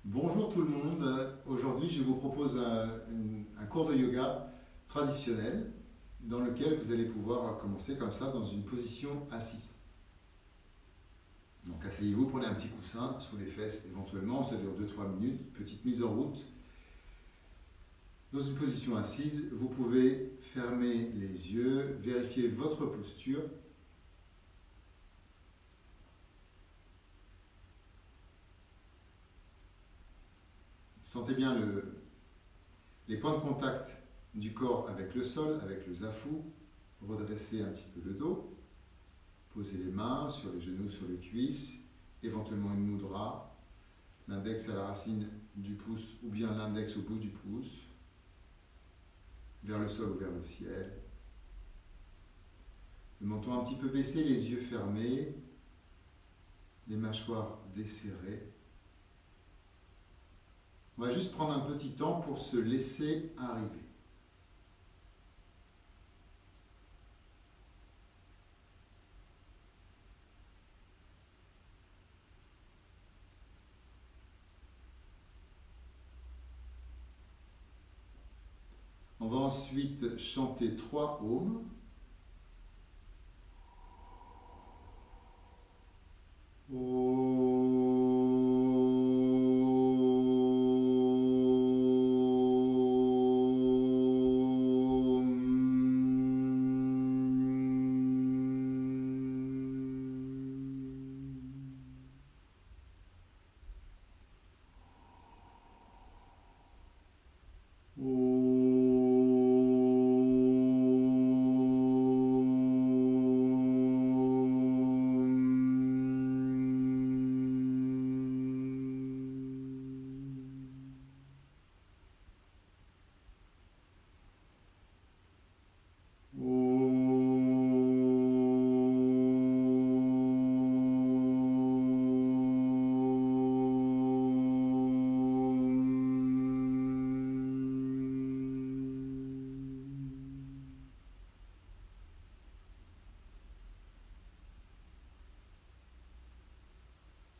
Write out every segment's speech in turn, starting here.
Bonjour tout le monde. Aujourd'hui, je vous propose un cours de yoga traditionnel dans lequel vous allez pouvoir commencer comme ça dans une position assise. Donc asseyez-vous, prenez un petit coussin sous les fesses éventuellement, ça dure 2-3 minutes, petite mise en route. Dans une position assise, vous pouvez fermer les yeux, vérifier votre posture. Sentez bien les points de contact du corps avec le sol, avec le zafu. Redressez un petit peu le dos. Posez les mains sur les genoux, sur les cuisses. Éventuellement une mudra. L'index à la racine du pouce ou bien l'index au bout du pouce. Vers le sol ou vers le ciel. Le menton un petit peu baissé, les yeux fermés. Les mâchoires desserrées. On va juste prendre un petit temps pour se laisser arriver. On va ensuite chanter 3 ohms.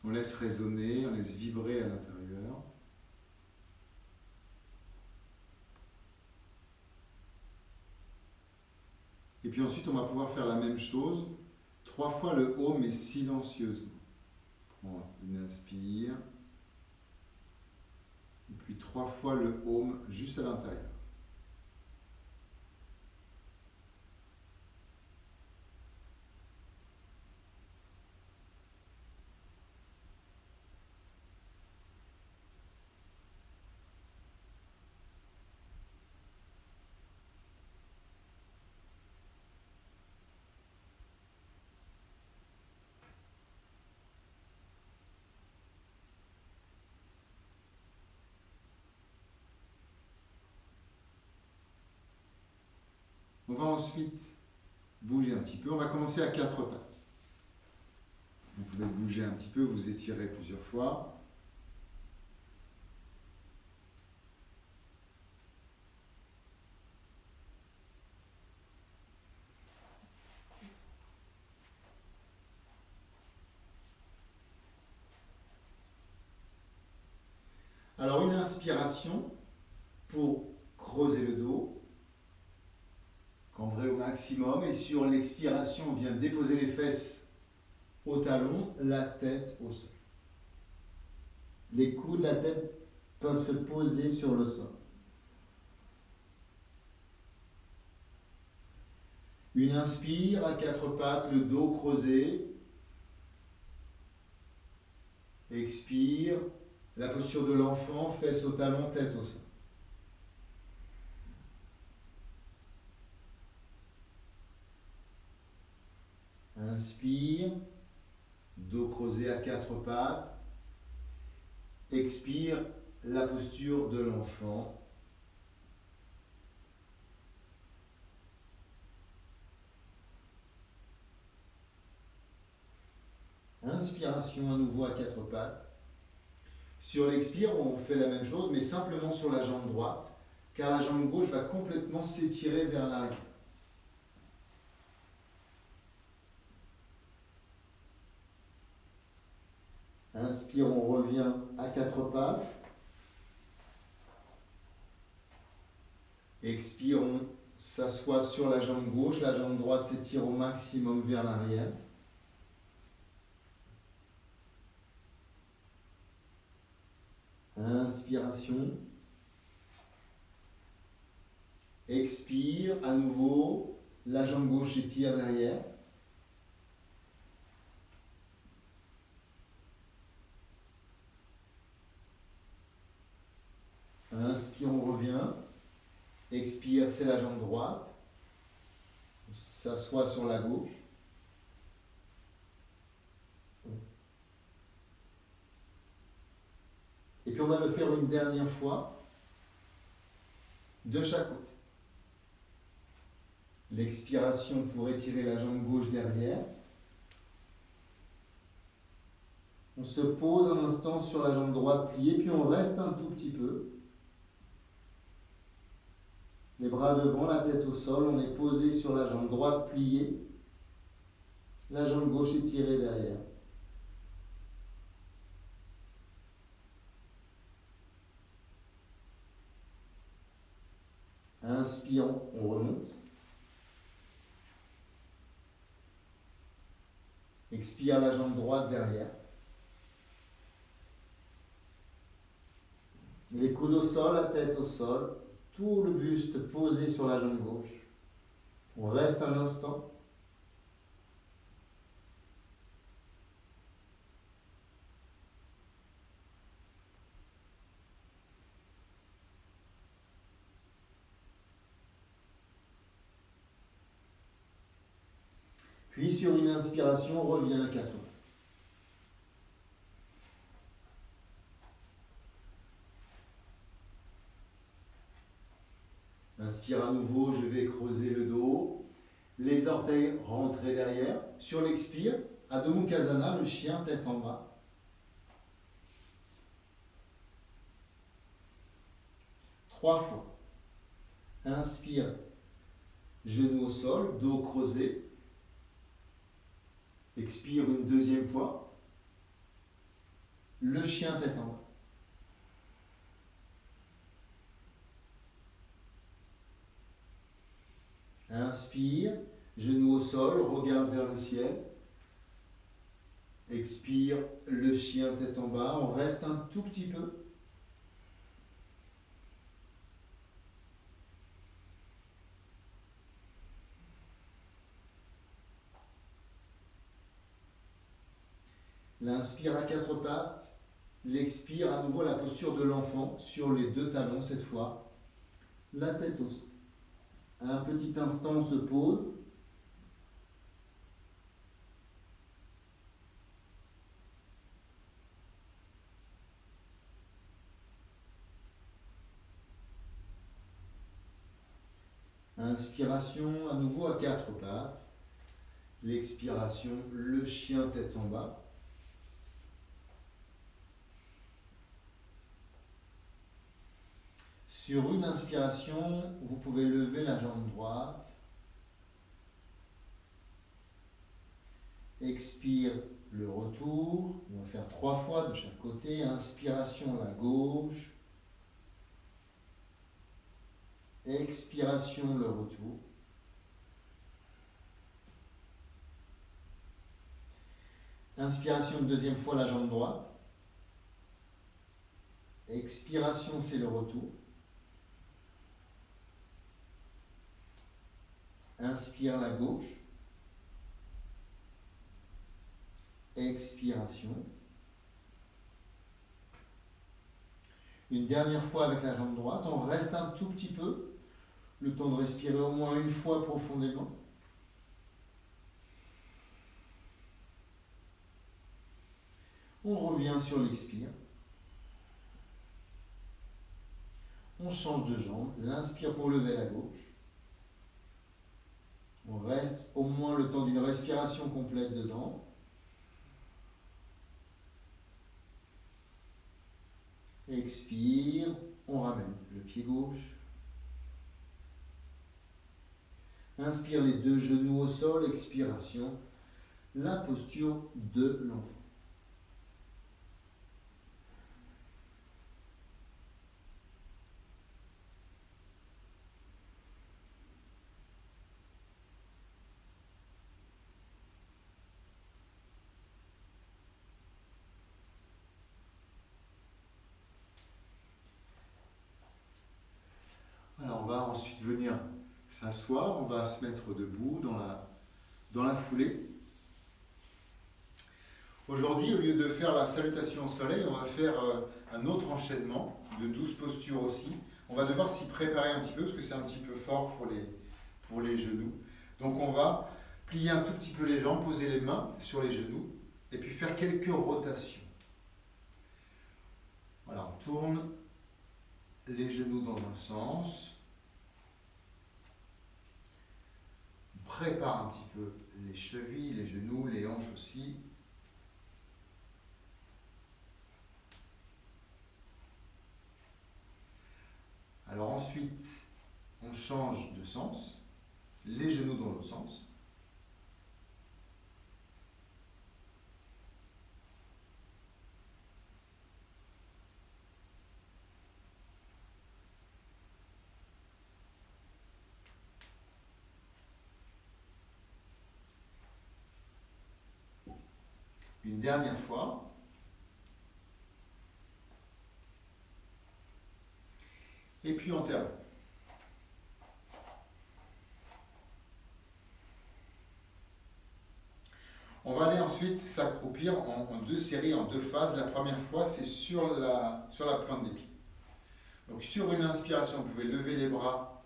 On laisse résonner, on laisse vibrer à l'intérieur. Et puis ensuite, on va pouvoir faire la même chose 3 fois le haut, mais silencieusement. On inspire. Et puis 3 fois le home juste à l'intérieur. On va ensuite bouger un petit peu. On va commencer à 4 pattes. Vous pouvez bouger un petit peu, vous étirer plusieurs fois. Alors une inspiration pour creuser le dos, cambrer au maximum, et sur l'expiration, on vient déposer les fesses au talon, la tête au sol. Les coudes, la tête peuvent se poser sur le sol. Une inspire à 4 pattes, le dos creusé. Expire, la posture de l'enfant, fesses au talon, tête au sol. Inspire, dos creusé à 4 pattes. Expire, la posture de l'enfant. Inspiration à nouveau à 4 pattes. Sur l'expire, on fait la même chose, mais simplement sur la jambe droite, car la jambe gauche va complètement s'étirer vers l'arrière. Inspire, on revient à quatre pattes. Expire, on s'assoit sur la jambe gauche, la jambe droite s'étire au maximum vers l'arrière. Inspiration. Expire, à nouveau, la jambe gauche s'étire derrière. Inspire, on revient. Expire, c'est la jambe droite. On s'assoit sur la gauche. Et puis on va le faire une dernière fois, de chaque côté. L'expiration pour étirer la jambe gauche derrière. On se pose un instant sur la jambe droite pliée, puis on reste un tout petit peu. Les bras devant, la tête au sol, on est posé sur la jambe droite pliée. La jambe gauche étirée derrière. Inspirons, on remonte. Expire, la jambe droite derrière. Les coudes au sol, la tête au sol. Tout le buste posé sur la jambe gauche. On reste un instant. Puis sur une inspiration, on revient à quatre pattes. Inspire à nouveau, je vais creuser le dos. Les orteils rentrés derrière. Sur l'expire, Adho Mukha, le chien tête en bas. Trois fois. Inspire, genou au sol, dos creusé. Expire une deuxième fois. Le chien tête en bas. Inspire, genou au sol, regard vers le ciel. Expire, le chien tête en bas. On reste un tout petit peu. L'inspire à quatre pattes. L'expire à nouveau la posture de l'enfant sur les deux talons cette fois. La tête au sol. Un petit instant, on se pose. Inspiration, à nouveau à quatre pattes. L'expiration, le chien tête en bas. Sur une inspiration, vous pouvez lever la jambe droite. Expire, le retour. On va faire trois fois de chaque côté. Inspiration, la gauche. Expiration, le retour. Inspiration, deuxième fois, la jambe droite. Expiration, c'est le retour. Inspire la gauche. Expiration. Une dernière fois avec la jambe droite. On reste un tout petit peu. Le temps de respirer au moins une fois profondément. On revient sur l'expire. On change de jambe. L'inspire pour lever la gauche. On reste au moins le temps d'une respiration complète dedans. Expire. On ramène le pied gauche. Inspire les deux genoux au sol. Expiration. La posture de l'enfant. ensuite venir s'asseoir, on va se mettre debout dans la foulée. Aujourd'hui, au lieu de faire la salutation au soleil, on va faire un autre enchaînement de 12 postures aussi. On va devoir s'y préparer un petit peu parce que c'est un petit peu fort pour les genoux. Donc on va plier un tout petit peu les jambes, poser les mains sur les genoux et puis faire quelques rotations. Voilà, on tourne les genoux dans un sens. On prépare un petit peu les chevilles, les genoux, les hanches aussi. Alors ensuite, on change de sens, les genoux dans l'autre sens. Une dernière fois. Et puis on termine. On va aller ensuite s'accroupir en deux séries, en deux phases. La première fois, c'est sur la pointe des pieds. Donc sur une inspiration, vous pouvez lever les bras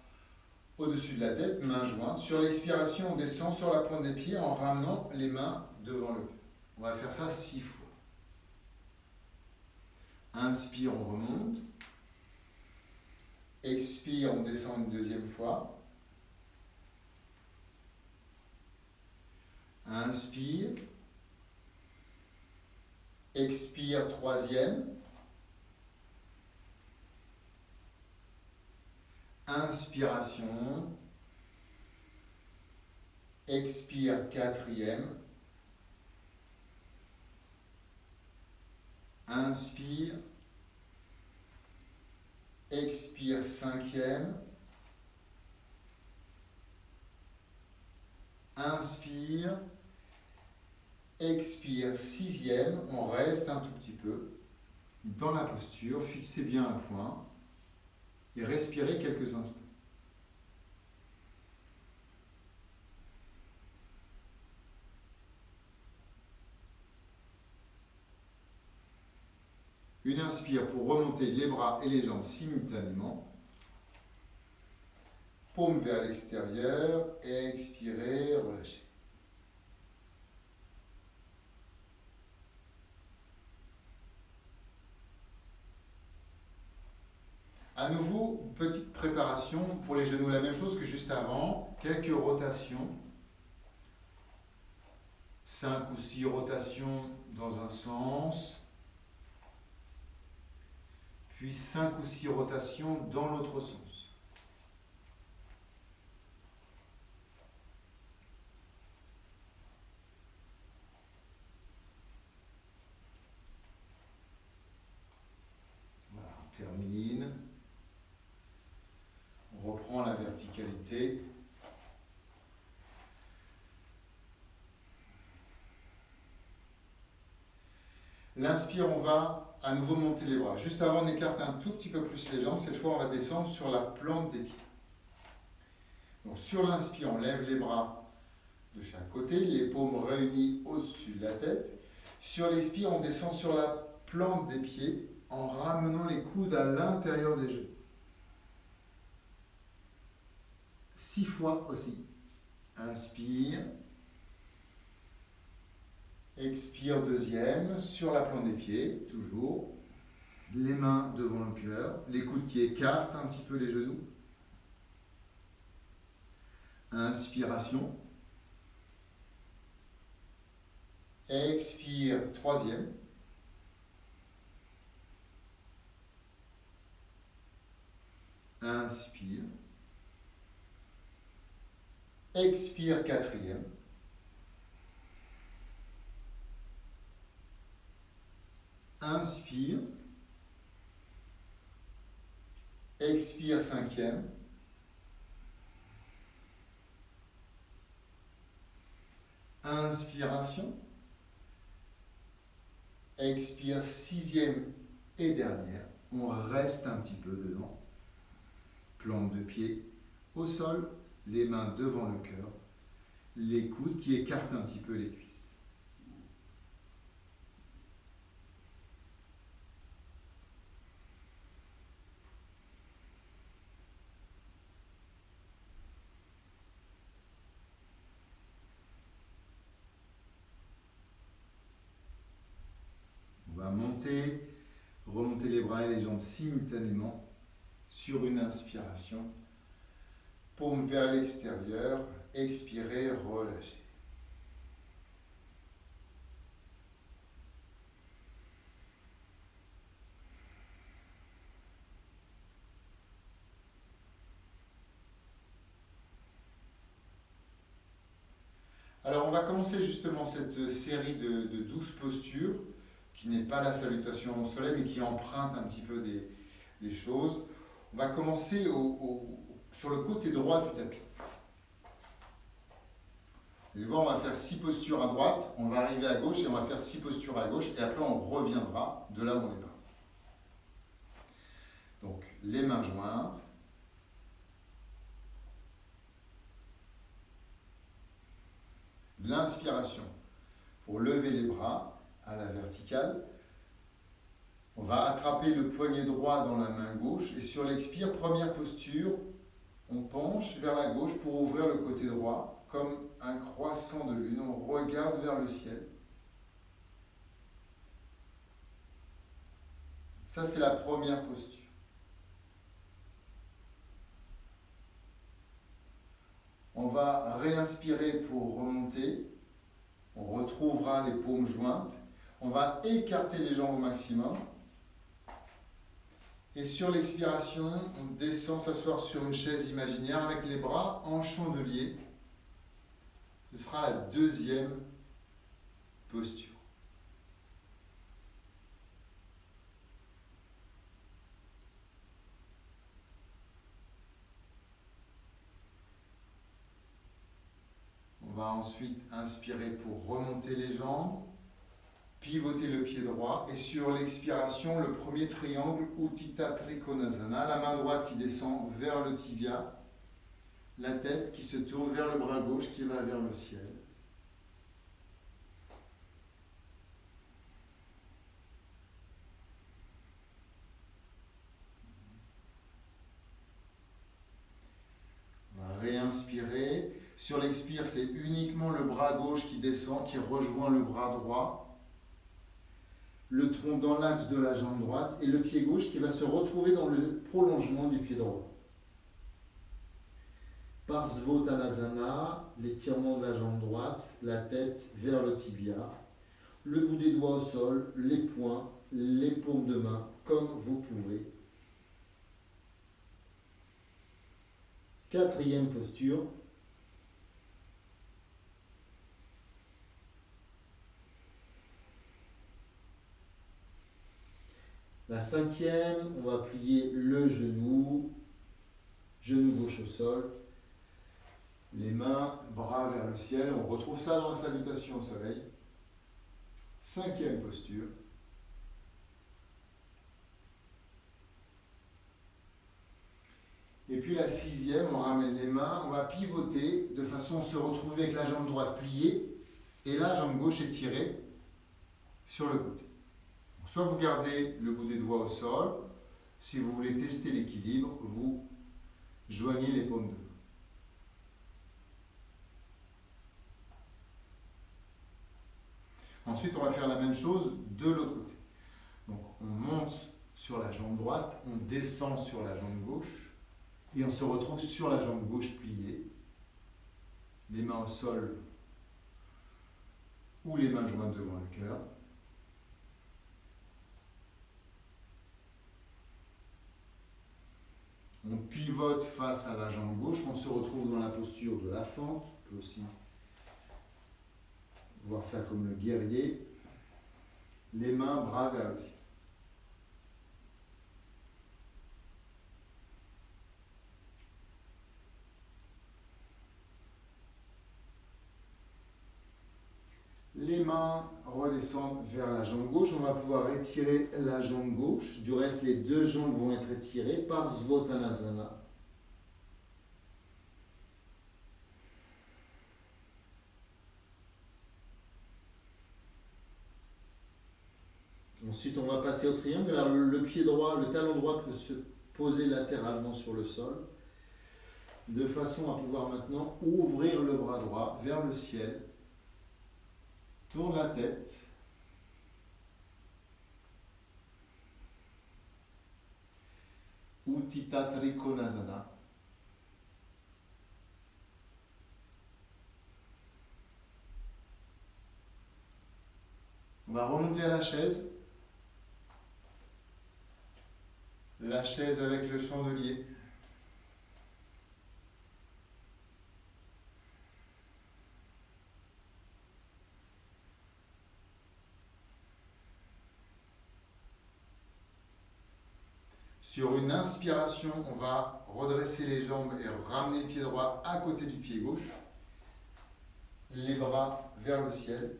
au-dessus de la tête, mains jointes. Sur l'expiration, on descend sur la pointe des pieds en ramenant les mains devant le cœur. On va faire ça 6 fois. Inspire, on remonte. Expire, on descend une deuxième fois. Inspire. Expire, troisième. Inspiration. Expire, quatrième. Inspire. Expire, cinquième. Inspire. Expire, sixième. On reste un tout petit peu dans la posture. Fixez bien un point et respirez quelques instants. Une inspire pour remonter les bras et les jambes simultanément. Paume vers l'extérieur. Expirez, relâchez. À nouveau, une petite préparation pour les genoux. La même chose que juste avant. Quelques rotations. 5 ou 6 rotations dans un sens. Puis 5 ou 6 rotations dans l'autre sens. Voilà, on termine. On reprend la verticalité. L'inspire, on va à nouveau monter les bras. Juste avant, on écarte un tout petit peu plus les jambes. Cette fois, on va descendre sur la plante des pieds. Donc sur l'inspire, on lève les bras de chaque côté, les paumes réunies au-dessus de la tête. Sur l'expire, on descend sur la plante des pieds en ramenant les coudes à l'intérieur des genoux. 6 fois aussi. Inspire. Expire, deuxième, sur la plante des pieds, toujours. Les mains devant le cœur, les coudes qui écartent un petit peu les genoux. Inspiration. Expire, troisième. Inspire. Expire, quatrième. Inspire. Expire, cinquième. Inspiration. Expire, sixième et dernière. On reste un petit peu dedans. Plante de pied Au sol, les mains devant le cœur, les coudes qui écartent un petit peu les cuisses. On va monter, remonter les bras et les jambes simultanément sur une inspiration. Paume vers l'extérieur, expirez, relâchez. Alors on va commencer justement cette série de 12 postures, qui n'est pas la salutation au soleil, mais qui emprunte un petit peu des choses. On va commencer sur le côté droit du tapis. Vous allez voir, on va faire 6 postures à droite, on va arriver à gauche et on va faire 6 postures à gauche, et après on reviendra de là où on est parti. Donc les mains jointes. L'inspiration pour lever les bras à la verticale. On va attraper le poignet droit dans la main gauche et sur l'expire, première posture, on penche vers la gauche pour ouvrir le côté droit comme un croissant de lune. On regarde vers le ciel. Ça, c'est la première posture. On va réinspirer pour remonter. On retrouvera les paumes jointes. On va écarter les jambes au maximum. Et sur l'expiration, on descend s'asseoir sur une chaise imaginaire avec les bras en chandelier. Ce sera la deuxième posture. On va ensuite inspirer pour remonter les jambes, pivoter le pied droit et sur l'expiration, le premier triangle Utthita Trikonasana, la main droite qui descend vers le tibia, la tête qui se tourne vers le bras gauche qui va vers le ciel. On va réinspirer. Sur l'expire, c'est uniquement le bras gauche qui descend, qui rejoint le bras droit. Le tronc dans l'axe de la jambe droite et le pied gauche qui va se retrouver dans le prolongement du pied droit. Parsvottanasana, l'étirement de la jambe droite, la tête vers le tibia, le bout des doigts au sol, les poings, les paumes de main, comme vous pouvez. Quatrième posture. La cinquième, on va plier le genou, genou gauche au sol, les mains, bras vers le ciel. On retrouve ça dans la salutation au soleil. Cinquième posture. Et puis la sixième, on ramène les mains, on va pivoter de façon à se retrouver avec la jambe droite pliée et la jambe gauche étirée sur le côté. Soit vous gardez le bout des doigts au sol, si vous voulez tester l'équilibre, vous joignez les paumes de main. Ensuite, on va faire la même chose de l'autre côté. Donc, on monte sur la jambe droite, on descend sur la jambe gauche, et on se retrouve sur la jambe gauche pliée, les mains au sol ou les mains jointes devant le cœur. On pivote face à la jambe gauche, on se retrouve dans la posture de la fente. On peut aussi voir ça comme le guerrier. Les mains, bras vers le ciel. Les mains redescendent vers la jambe gauche. On va pouvoir étirer la jambe gauche. Du reste, les deux jambes vont être étirées par Svottanasana. Ensuite, on va passer au triangle. Alors, le pied droit, le talon droit peut se poser latéralement sur le sol, de façon à pouvoir maintenant ouvrir le bras droit vers le ciel. Tourne la tête. Uttita Trikonasana. On va remonter à la chaise. La chaise avec le chandelier. Sur une inspiration, on va redresser les jambes et ramener le pied droit à côté du pied gauche. Les bras vers le ciel.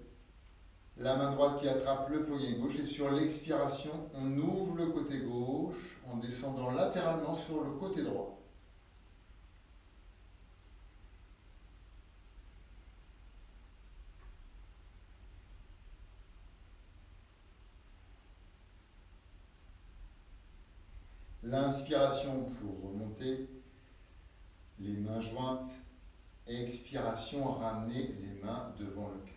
La main droite qui attrape le poignet gauche. Et sur l'expiration, on ouvre le côté gauche en descendant latéralement sur le côté droit. L'inspiration pour remonter, les mains jointes. Expiration, ramener les mains devant le cœur.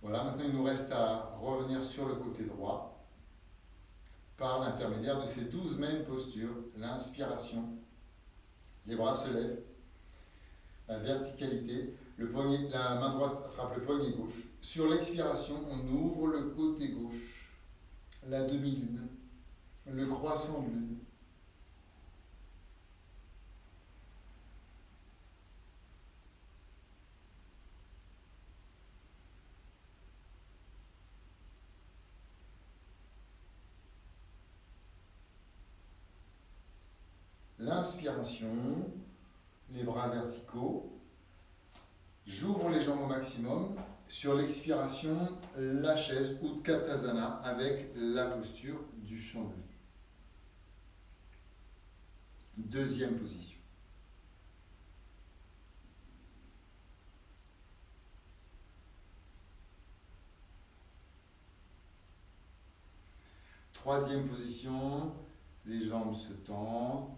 Voilà, maintenant il nous reste à revenir sur le côté droit par l'intermédiaire de ces 12 mêmes postures. L'inspiration, les bras se lèvent, la verticalité, la main droite attrape le poignet gauche. Sur l'expiration, on ouvre le côté gauche, la demi-lune, le croissant de lune. L'inspiration, les bras verticaux. J'ouvre les jambes au maximum. Sur l'expiration, la chaise Utkatasana avec la posture du chandelier. Deuxième position. Troisième position, les jambes se tendent,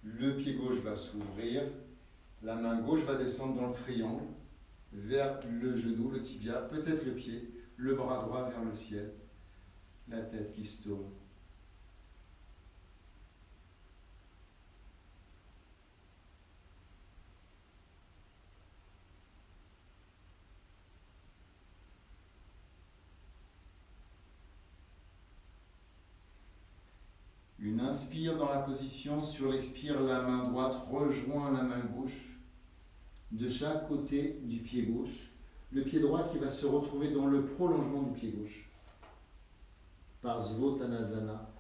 le pied gauche va s'ouvrir, la main gauche va descendre dans le triangle, vers le genou, le tibia, peut-être le pied, le bras droit vers le ciel, la tête qui se tourne. Une inspire dans la position, sur l'expire, la main droite rejoint la main gauche de chaque côté du pied gauche. Le pied droit qui va se retrouver dans le prolongement du pied gauche. Par Svottanasana.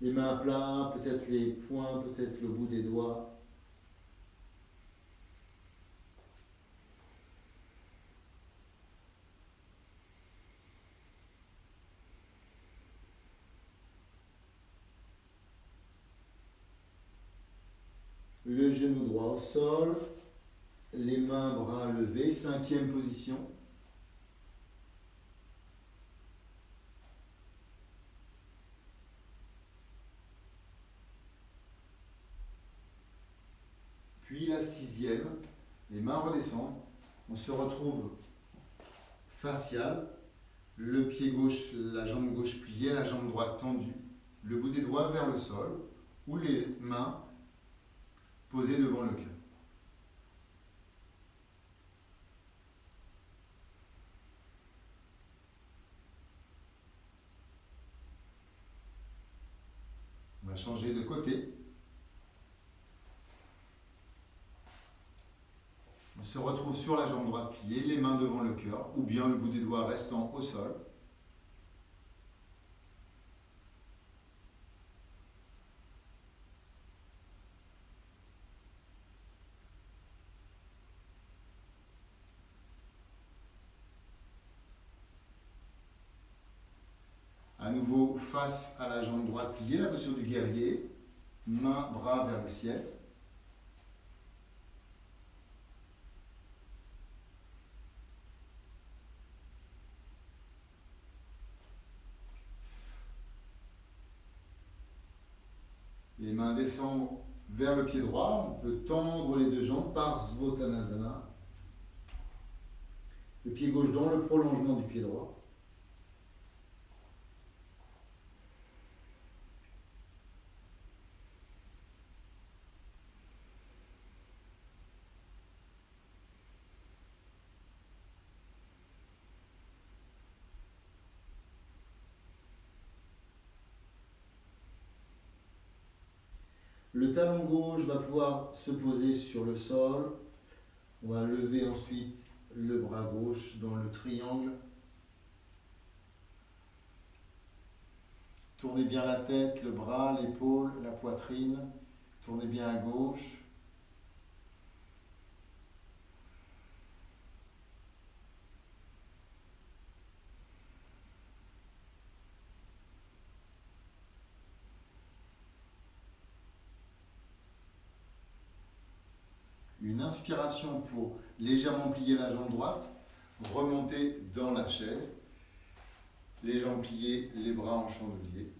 Les mains à plat, peut-être les poings, peut-être le bout des doigts. Le genou droit au sol, les mains, bras levés, cinquième position. Puis la sixième, les mains redescendent, on se retrouve facial, le pied gauche, la jambe gauche pliée, la jambe droite tendue, le bout des doigts vers le sol, ou les mains posées devant le cœur. On va changer de côté. On se retrouve sur la jambe droite pliée, les mains devant le cœur, ou bien le bout des doigts restant au sol. dos face à la jambe droite pliée, la posture du guerrier, mains, bras vers le ciel. Les mains descendent vers le pied droit, on peut tendre les deux jambes par Svottanasana. Le pied gauche dans le prolongement du pied droit. Le talon gauche va pouvoir se poser sur le sol. On va lever ensuite le bras gauche dans le triangle. Tournez bien la tête, le bras, l'épaule, la poitrine. Tournez bien à gauche. Une inspiration pour légèrement plier la jambe droite, remonter dans la chaise, les jambes pliées, les bras en chandelier.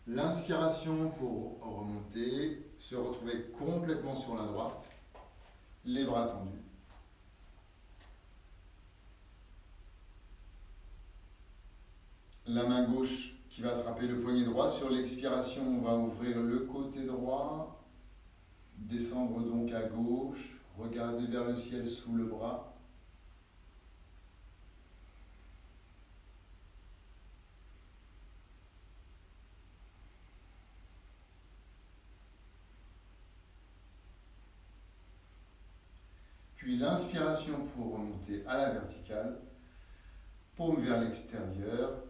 L'inspiration pour remonter, se retrouver complètement sur la droite, les bras tendus. La main gauche qui va attraper le poignet droit. Sur l'expiration, on va ouvrir le côté droit, descendre donc à gauche, regarder vers le ciel sous le bras. Puis l'inspiration pour remonter à la verticale, paume vers l'extérieur,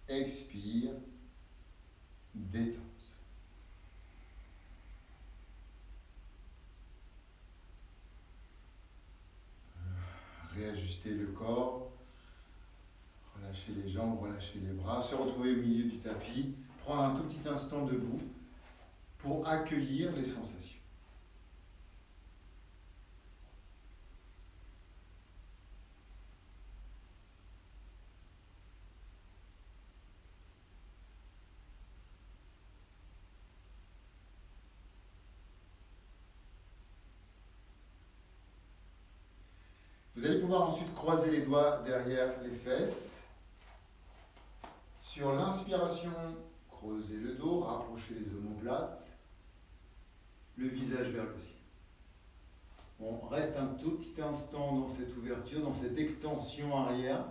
expire, détente. Réajuster le corps, relâcher les jambes, relâcher les bras, se retrouver au milieu du tapis, prendre un tout petit instant debout pour accueillir les sensations. Vous allez pouvoir ensuite croiser les doigts derrière les fesses. Sur l'inspiration, creusez le dos, rapprochez les omoplates, le visage vers le ciel. On reste un tout petit instant dans cette ouverture, dans cette extension arrière.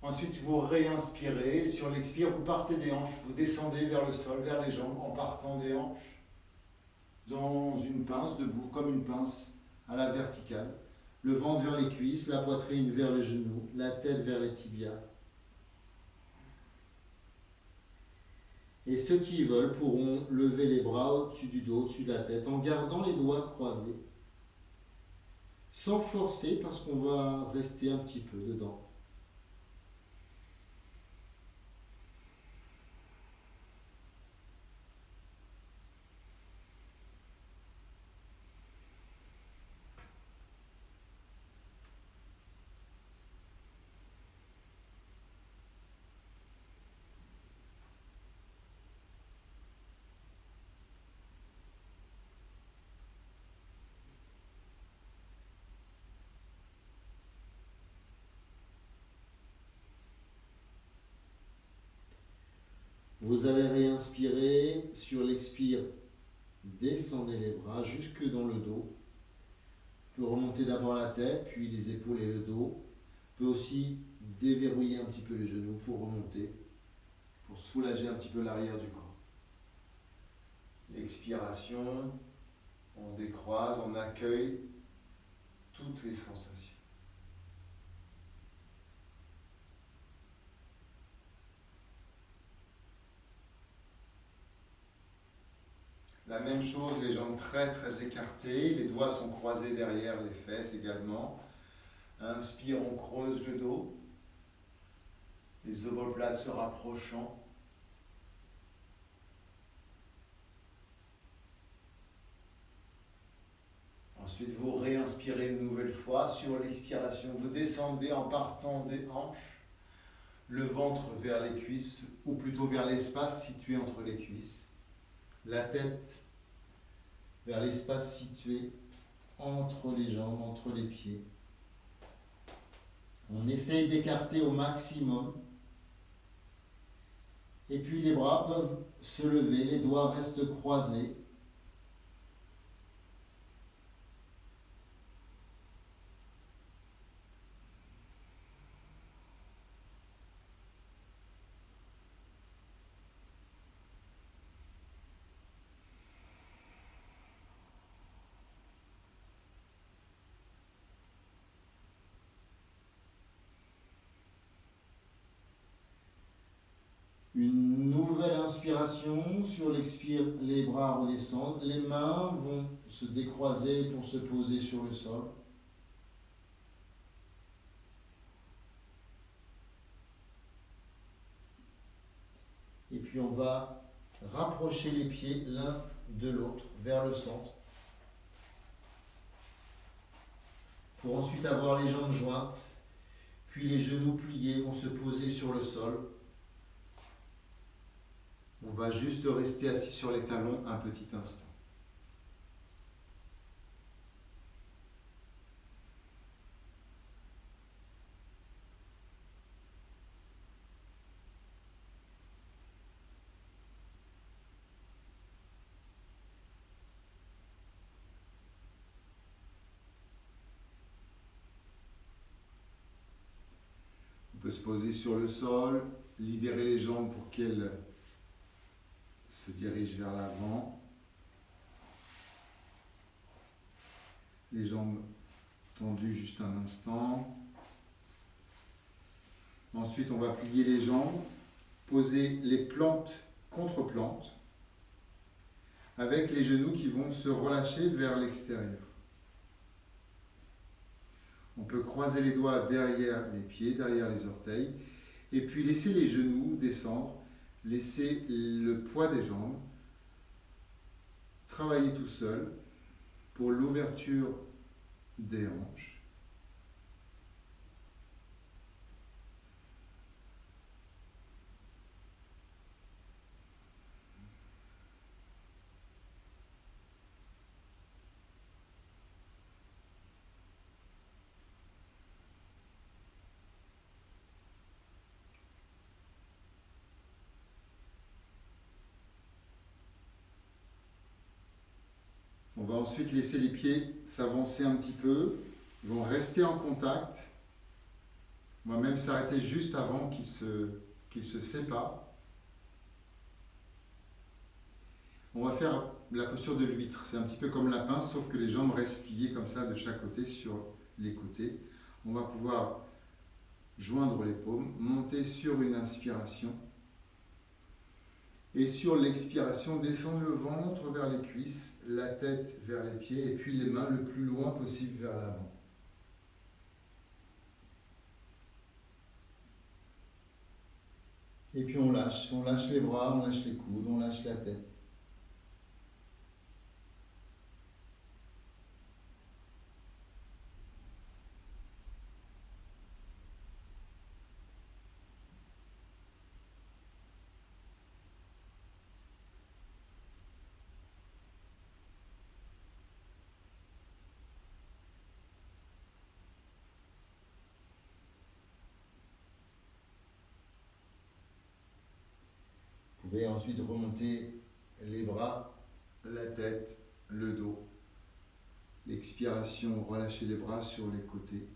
Ensuite, vous réinspirez. Sur l'expire, vous partez des hanches, vous descendez vers le sol, vers les jambes, en partant des hanches. Dans une pince, debout, comme une pince, à la verticale. Le ventre vers les cuisses, la poitrine vers les genoux, la tête vers les tibias. Et ceux qui veulent pourront lever les bras au-dessus du dos, au-dessus de la tête, en gardant les doigts croisés. Sans forcer, parce qu'on va rester un petit peu dedans. Vous allez réinspirer. Sur l'expire, descendez les bras jusque dans le dos. Vous pouvez remonter d'abord la tête, puis les épaules et le dos. Vous pouvez aussi déverrouiller un petit peu les genoux pour remonter, pour soulager un petit peu l'arrière du corps. L'expiration, on décroise, on accueille toutes les sensations. La même chose, les jambes très très écartées, les doigts sont croisés derrière les fesses également. Inspire, on creuse le dos, les omoplates se rapprochant. Ensuite, vous réinspirez une nouvelle fois. Sur l'expiration, vous descendez en partant des hanches, le ventre vers les cuisses, ou plutôt vers l'espace situé entre les cuisses. La tête vers l'espace situé entre les jambes, entre les pieds. On essaye d'écarter au maximum. Et puis les bras peuvent se lever, les doigts restent croisés. Une nouvelle inspiration, sur l'expire, les bras redescendent, les mains vont se décroiser pour se poser sur le sol. Et puis on va rapprocher les pieds l'un de l'autre vers le centre, pour ensuite avoir les jambes jointes, puis les genoux pliés vont se poser sur le sol. On va juste rester assis sur les talons un petit instant. On peut se poser sur le sol, libérer les jambes pour qu'elles se dirigent vers l'avant. Les jambes tendues juste un instant. Ensuite, on va plier les jambes, poser les plantes contre plantes, avec les genoux qui vont se relâcher vers l'extérieur. On peut croiser les doigts derrière les pieds, derrière les orteils, et puis laisser les genoux descendre, laisser le poids des jambes travailler tout seul pour l'ouverture des hanches. On va ensuite laisser les pieds s'avancer un petit peu. Ils vont rester en contact. On va même s'arrêter juste avant qu'ils se séparent. On va faire la posture de l'huître. C'est un petit peu comme la pince, sauf que les jambes restent pliées comme ça de chaque côté sur les côtés. On va pouvoir joindre les paumes, monter sur une inspiration. Et sur l'expiration, descendre le ventre vers les cuisses, la tête vers les pieds et puis les mains le plus loin possible vers l'avant. Et puis on lâche les bras, on lâche les coudes, on lâche la tête. Vous pouvez ensuite remonter les bras, la tête, le dos. L'expiration, relâchez les bras sur les côtés.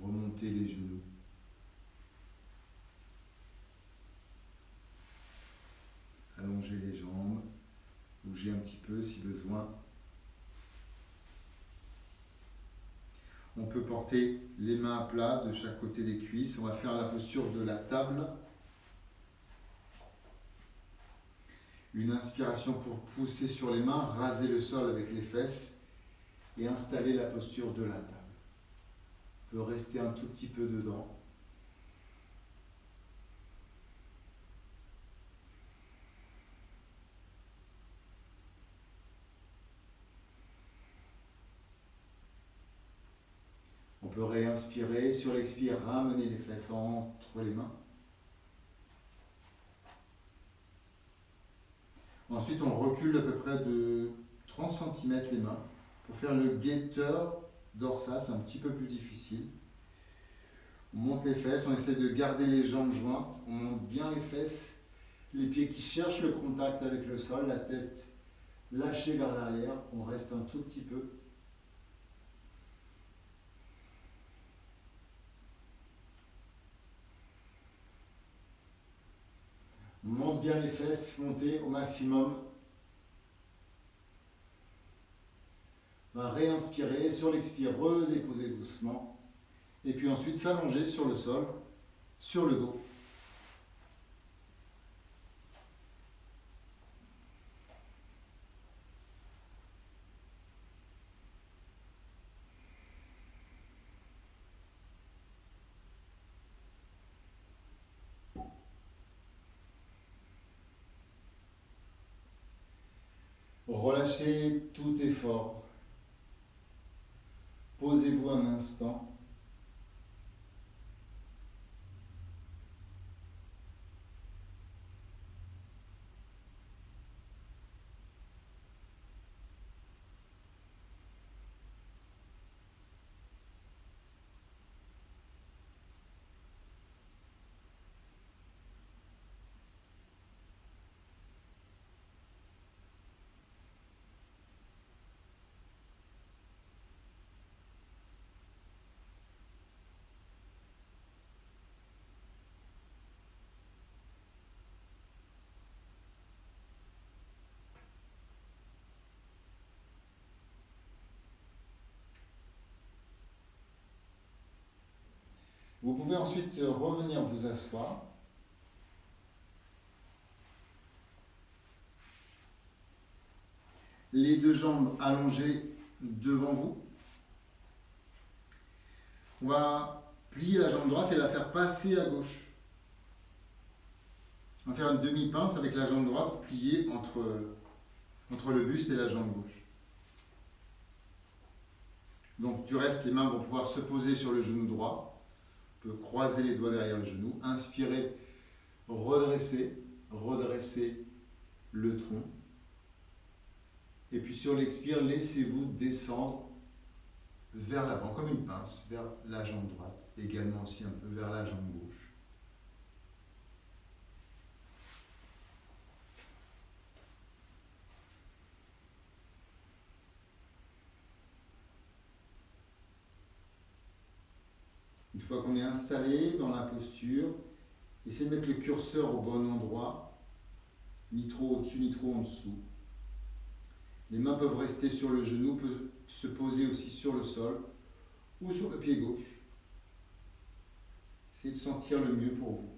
Remontez les genoux. Allongez les jambes. Bougez un petit peu si besoin. On peut porter les mains à plat de chaque côté des cuisses. On va faire la posture de la table. Une inspiration pour pousser sur les mains, raser le sol avec les fesses et installer la posture de la table. On peut rester un tout petit peu dedans. On peut réinspirer. Sur l'expire, ramener les fesses entre les mains. Ensuite, on recule à peu près de 30 cm les mains pour faire le guetteur dorsal, c'est un petit peu plus difficile. On monte les fesses, on essaie de garder les jambes jointes, on monte bien les fesses, les pieds qui cherchent le contact avec le sol, la tête lâchée vers l'arrière, on reste un tout petit peu. On monte bien les fesses, montez au maximum. On va réinspirer, sur l'expire, redéposer doucement. Et puis ensuite s'allonger sur le sol, sur le dos. Relâchez tout effort. Posez-vous un instant. Vous pouvez ensuite revenir vous asseoir. Les deux jambes allongées devant vous. On va plier la jambe droite et la faire passer à gauche. On va faire une demi-pince avec la jambe droite pliée entre le buste et la jambe gauche. Donc du reste, les mains vont pouvoir se poser sur le genou droit. On peut croiser les doigts derrière le genou. Inspirez, redressez le tronc. Et puis sur l'expire, laissez-vous descendre vers l'avant, comme une pince, vers la jambe droite. Également aussi un peu vers la jambe gauche. Une fois qu'on est installé dans la posture, essayez de mettre le curseur au bon endroit, ni trop au-dessus, ni trop en dessous. Les mains peuvent rester sur le genou, peuvent se poser aussi sur le sol ou sur le pied gauche. Essayez de sentir le mieux pour vous.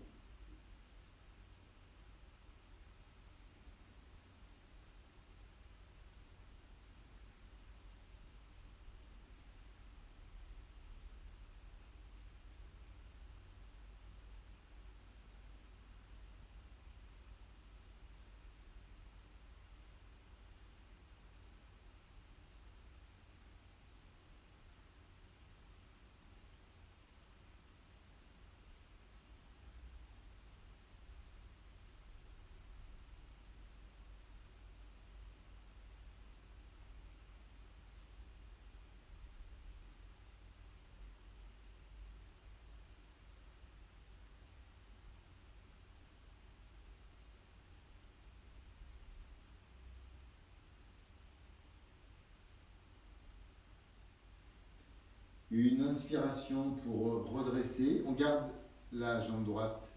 Une inspiration pour redresser. On garde la jambe droite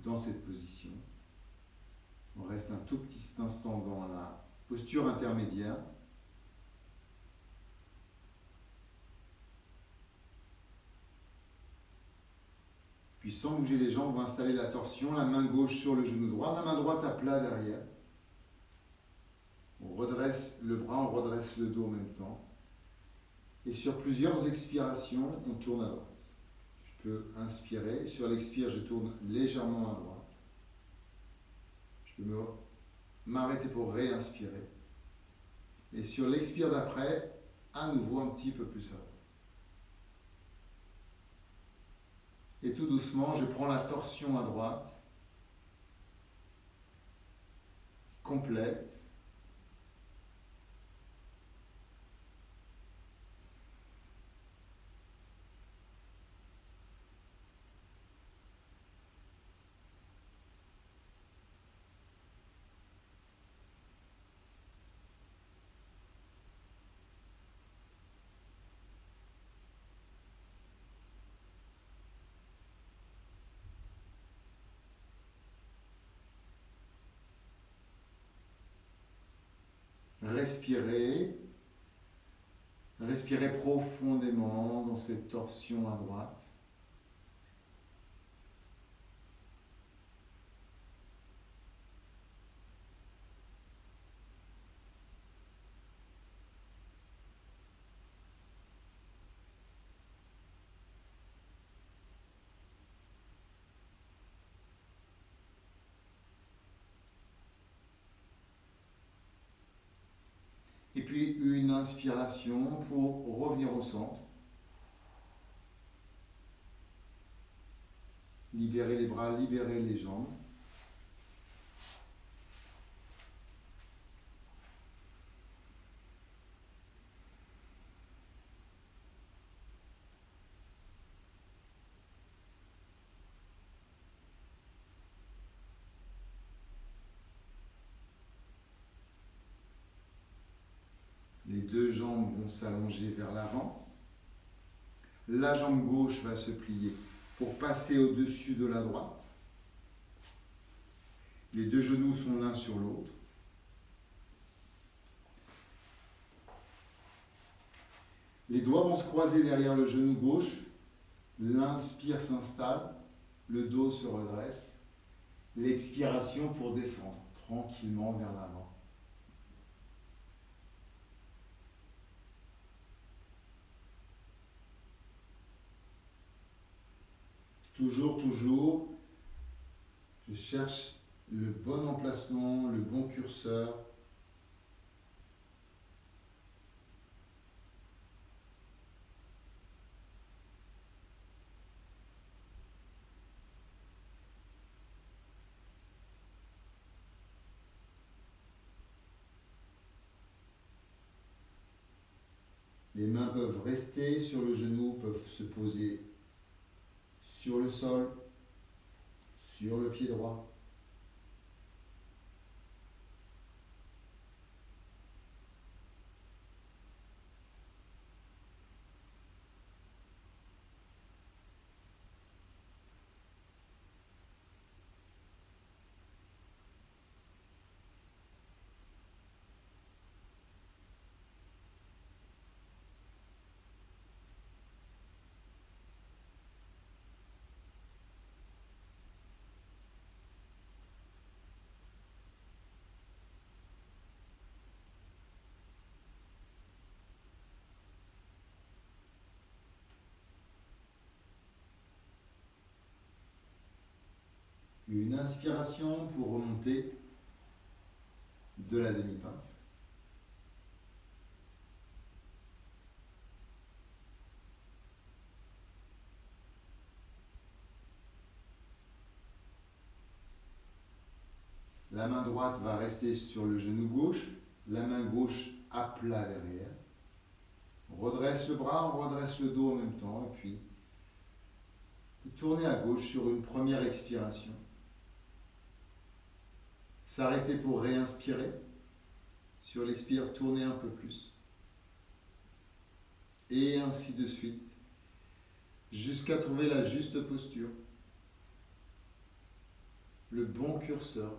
dans cette position. On reste un tout petit instant dans la posture intermédiaire. Puis sans bouger les jambes, on va installer la torsion, la main gauche sur le genou droit, la main droite à plat derrière. On redresse le bras, on redresse le dos en même temps. Et sur plusieurs expirations, on tourne à droite. Je peux inspirer. Sur l'expire, je tourne légèrement à droite. Je peux m'arrêter pour réinspirer. Et sur l'expire d'après, à nouveau un petit peu plus à droite. Et tout doucement, je prends la torsion à droite, complète. Respirez. Respirez profondément dans cette torsion à droite. Et puis une inspiration pour revenir au centre. Libérez les bras, libérez les jambes. Les deux jambes vont s'allonger vers l'avant. La jambe gauche va se plier pour passer au-dessus de la droite. Les deux genoux sont l'un sur l'autre. Les doigts vont se croiser derrière le genou gauche. L'inspire s'installe, le dos se redresse. L'expiration pour descendre tranquillement vers l'avant. Toujours, je cherche le bon emplacement, le bon curseur. Les mains peuvent rester sur le genou, peuvent se poser sur le sol, sur le pied droit. Une inspiration pour remonter de la demi-pince. La main droite va rester sur le genou gauche, la main gauche à plat derrière. On redresse le bras, on redresse le dos en même temps, et puis tournez à gauche sur une première expiration. S'arrêter pour réinspirer. Sur l'expire, tournez un peu plus. Et ainsi de suite, jusqu'à trouver la juste posture, le bon curseur.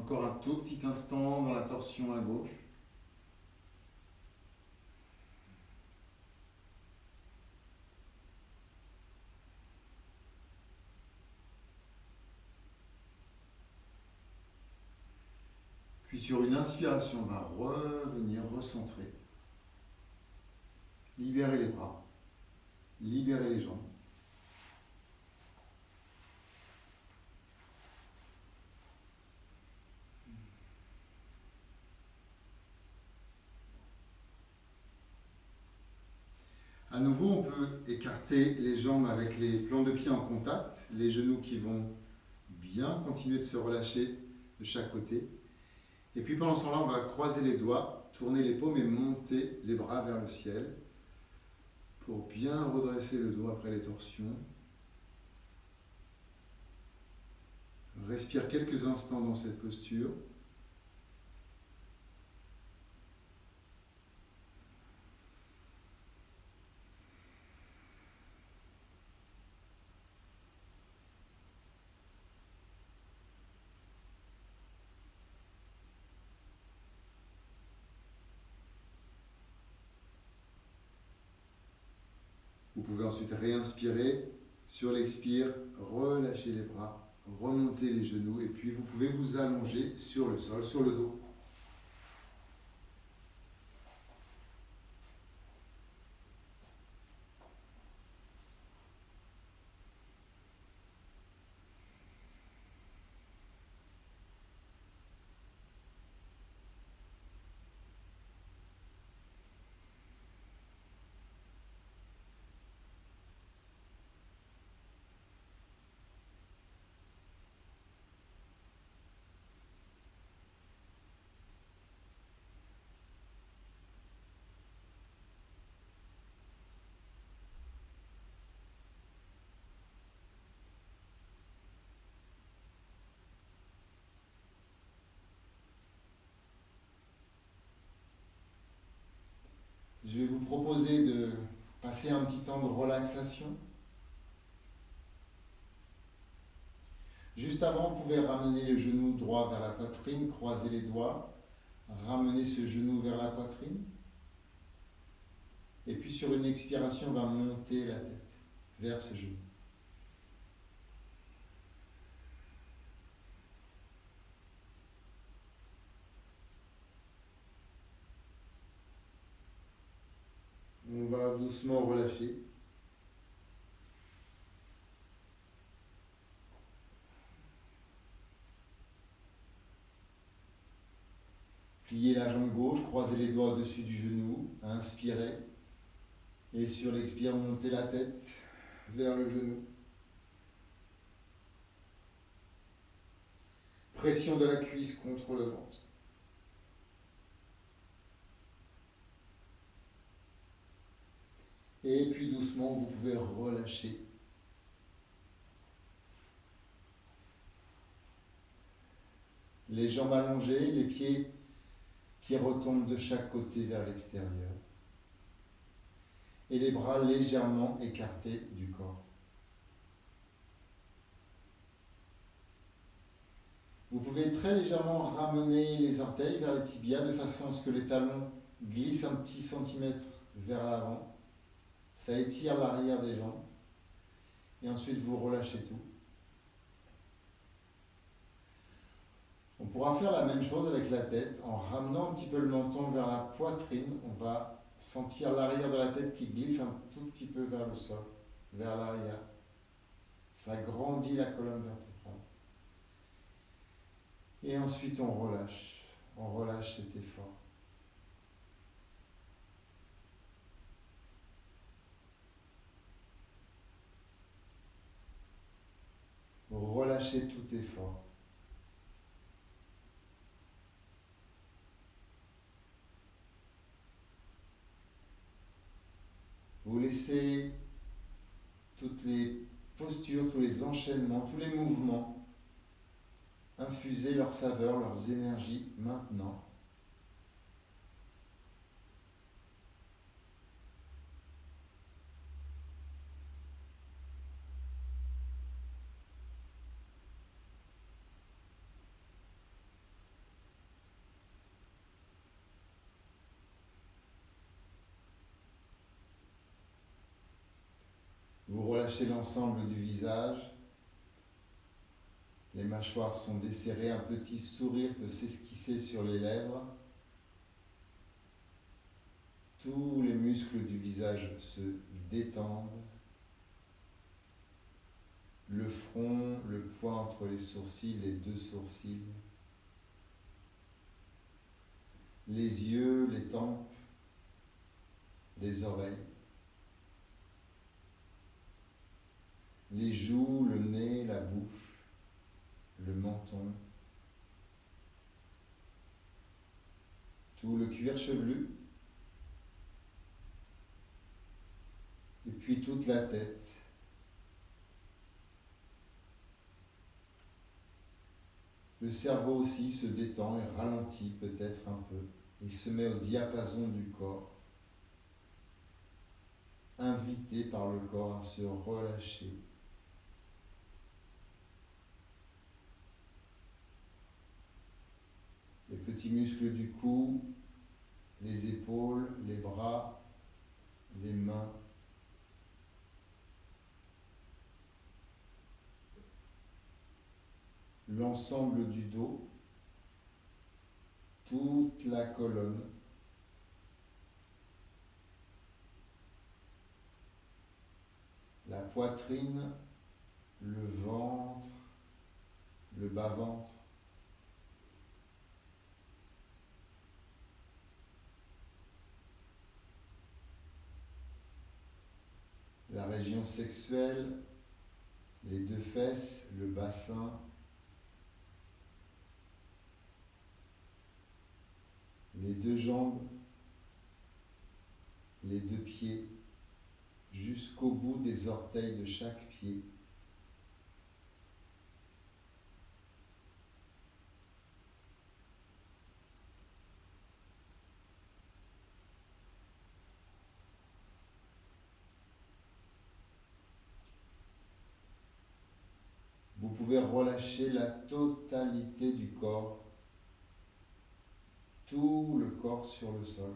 Encore un tout petit instant dans la torsion à gauche. Puis sur une inspiration, on va revenir recentrer. Libérer les bras, libérer les jambes. À nouveau, on peut écarter les jambes avec les plans de pied en contact, les genoux qui vont bien continuer de se relâcher de chaque côté. Et puis pendant ce temps-là, on va croiser les doigts, tourner les paumes et monter les bras vers le ciel pour bien redresser le dos après les torsions. Respire quelques instants dans cette posture. Vous pouvez ensuite réinspirer. Sur l'expire, relâchez les bras, remontez les genoux et puis vous pouvez vous allonger sur le sol, sur le dos. Je vais vous proposer de passer un petit temps de relaxation. Juste avant, vous pouvez ramener le genou droit vers la poitrine, croiser les doigts, ramener ce genou vers la poitrine. Et puis sur une expiration, on va monter la tête vers ce genou. On va doucement relâcher. Pliez la jambe gauche, croisez les doigts au-dessus du genou, inspirez. Et sur l'expire, montez la tête vers le genou. Pression de la cuisse contre le ventre. Et puis doucement, vous pouvez relâcher. Les jambes allongées, les pieds qui retombent de chaque côté vers l'extérieur. Et les bras légèrement écartés du corps. Vous pouvez très légèrement ramener les orteils vers les tibias de façon à ce que les talons glissent un petit centimètre vers l'avant. Ça étire l'arrière des jambes. Et ensuite, vous relâchez tout. On pourra faire la même chose avec la tête en ramenant un petit peu le menton vers la poitrine. On va sentir l'arrière de la tête qui glisse un tout petit peu vers le sol, vers l'arrière. Ça grandit la colonne vertébrale. Et ensuite, on relâche cet effort. Relâchez tout effort. Vous laissez toutes les postures, tous les enchaînements, tous les mouvements infuser leur saveur, leurs énergies maintenant. relâchez l'ensemble du visage. Les mâchoires sont desserrées, un petit sourire peut s'esquisser sur les lèvres. Tous les muscles du visage se détendent. Le front, le point entre les sourcils, les deux sourcils. Les yeux, les tempes, les oreilles. Les joues, le nez, la bouche, le menton. Tout le cuir chevelu. Et puis toute la tête. Le cerveau aussi se détend et ralentit peut-être un peu. Il se met au diapason du corps, invité par le corps à se relâcher. Les petits muscles du cou, les épaules, les bras, les mains. L'ensemble du dos, toute la colonne, la poitrine, le ventre, le bas-ventre, la région sexuelle, les deux fesses, le bassin, les deux jambes, les deux pieds, jusqu'au bout des orteils de chaque pied. Vous pouvez relâcher la totalité du corps, tout le corps sur le sol.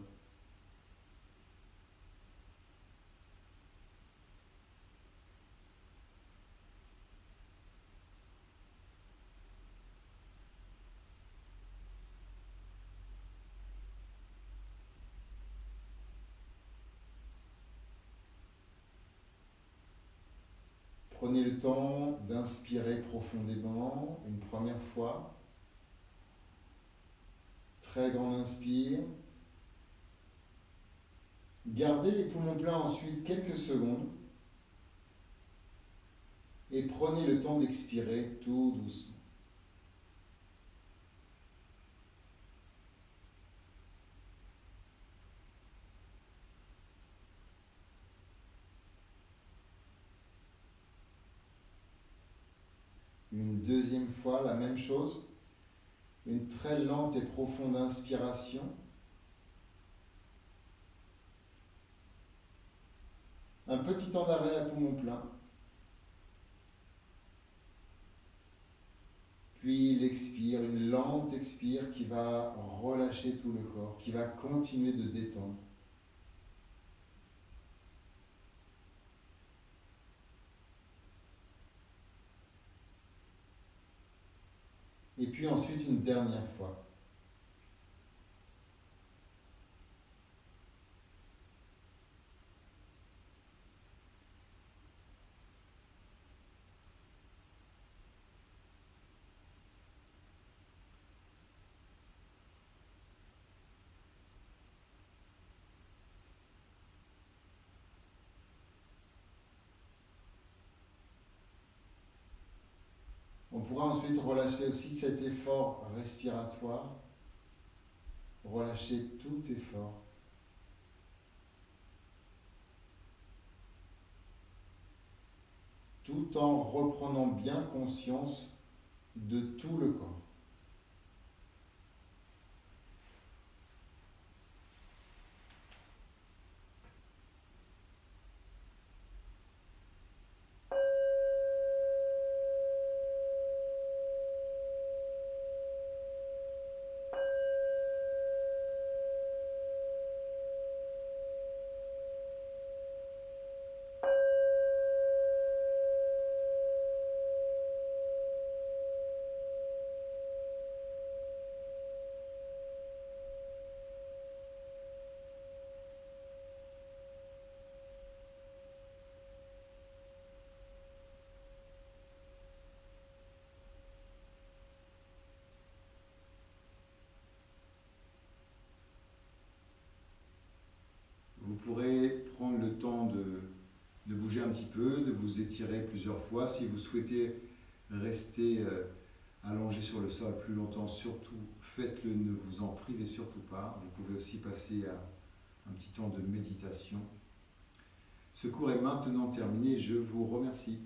Prenez le temps d'inspirer profondément une première fois. Très grand inspire. Gardez les poumons pleins ensuite quelques secondes. Et prenez le temps d'expirer tout doucement. Une deuxième fois, la même chose. Une très lente et profonde inspiration. Un petit temps d'arrêt à poumon plein. Puis l'expire, une lente expire qui va relâcher tout le corps, qui va continuer de détendre. Et puis ensuite une dernière fois. On pourra ensuite relâcher aussi cet effort respiratoire, relâcher tout effort. Tout en reprenant bien conscience de tout le corps. Vous pourrez prendre le temps de bouger un petit peu, de vous étirer plusieurs fois. Si vous souhaitez rester allongé sur le sol plus longtemps, surtout faites-le, ne vous en privez surtout pas. Vous pouvez aussi passer à un petit temps de méditation. Ce cours est maintenant terminé, je vous remercie.